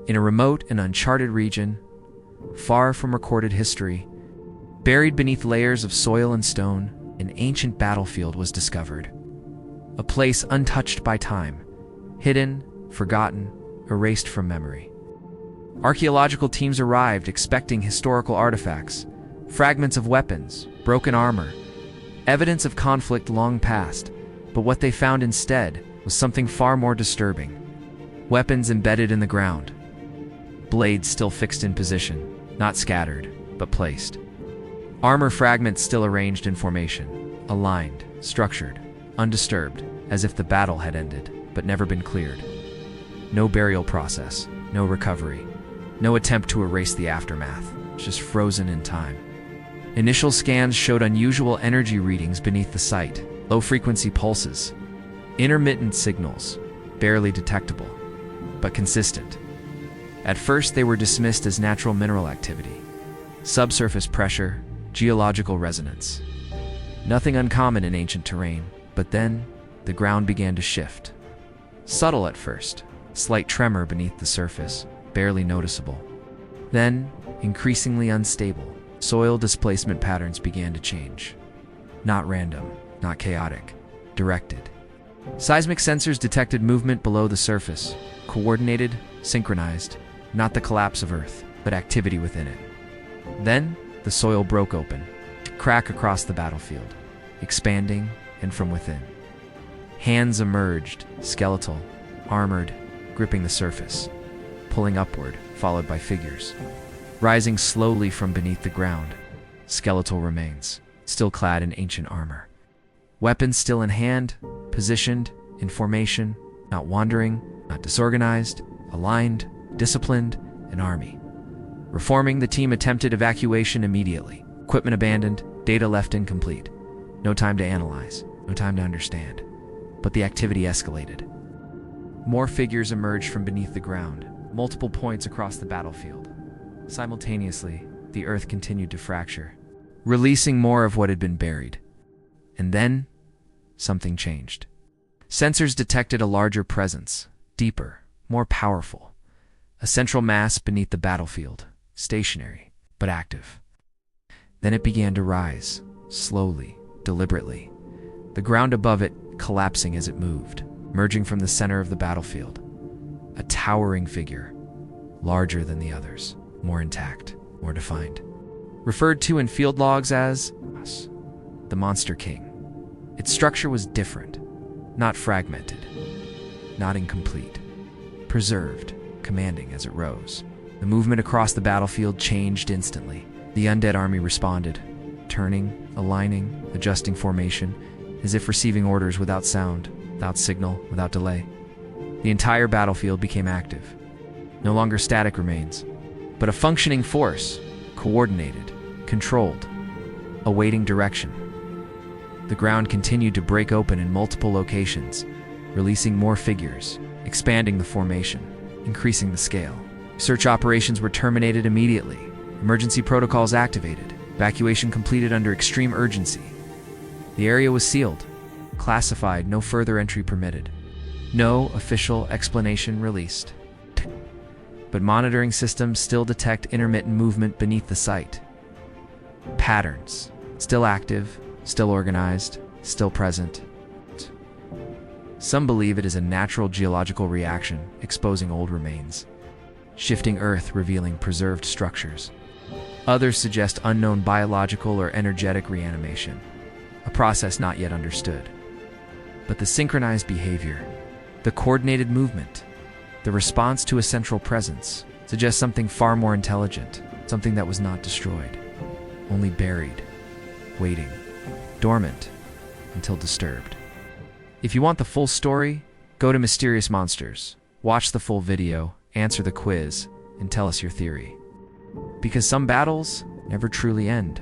In a remote and uncharted region, far from recorded history, buried beneath layers of soil and stone, an ancient battlefield was discovered. A place untouched by time, hidden, forgotten, erased from memory. Archaeological teams arrived expecting historical artifacts, fragments of weapons, broken armor, evidence of conflict long past, but what they found instead was something far more disturbing. Weapons embedded in the ground, blades still fixed in position, not scattered, but placed. Armor fragments still arranged in formation, aligned, structured, undisturbed, as if the battle had ended, but never been cleared. No burial process, no recovery, no attempt to erase the aftermath, just frozen in time. Initial scans showed unusual energy readings beneath the site, low-frequency pulses, intermittent signals, barely detectable, but consistent. At first, they were dismissed as natural mineral activity, subsurface pressure, geological resonance. Nothing uncommon in ancient terrain, but then the ground began to shift. Subtle at first, slight tremor beneath the surface, barely noticeable. Then, increasingly unstable, soil displacement patterns began to change. Not random, not chaotic, directed. Seismic sensors detected movement below the surface, coordinated, synchronized, not the collapse of Earth, but activity within it. Then, the soil broke open, a crack across the battlefield, expanding and from within. Hands emerged, skeletal, armored, gripping the surface, pulling upward, followed by figures. Rising slowly from beneath the ground, skeletal remains, still clad in ancient armor. Weapons still in hand, positioned, in formation, not wandering, not disorganized, aligned, disciplined, an army. Reforming, the team attempted evacuation immediately. Equipment abandoned, data left incomplete. No time to analyze, no time to understand. But the activity escalated. More figures emerged from beneath the ground, multiple points across the battlefield. Simultaneously, the earth continued to fracture, releasing more of what had been buried. And then, something changed. Sensors detected a larger presence, deeper, more powerful. A central mass beneath the battlefield, stationary, but active. Then it began to rise, slowly, deliberately. The ground above it collapsing as it moved, emerging from the center of the battlefield. A towering figure, larger than the others, more intact, more defined. Referred to in field logs as the Monster King. Its structure was different, not fragmented, not incomplete, preserved, commanding as it rose. The movement across the battlefield changed instantly. The undead army responded, turning, aligning, adjusting formation, as if receiving orders without sound, without signal, without delay. The entire battlefield became active. No longer static remains, but a functioning force, coordinated, controlled, awaiting direction. The ground continued to break open in multiple locations, releasing more figures, expanding the formation, increasing the scale. Search operations were terminated immediately, emergency protocols activated, evacuation completed under extreme urgency. The area was sealed, classified, no further entry permitted. No official explanation released. But monitoring systems still detect intermittent movement beneath the site. Patterns, still active, still organized, still present. Some believe it is a natural geological reaction, exposing old remains. Shifting Earth, revealing preserved structures. Others suggest unknown biological or energetic reanimation, a process not yet understood. But the synchronized behavior, the coordinated movement, the response to a central presence, suggests something far more intelligent, something that was not destroyed, only buried, waiting, dormant, until disturbed. If you want the full story, go to Mysterious Monsters, watch the full video, answer the quiz, and tell us your theory. Because some battles never truly end.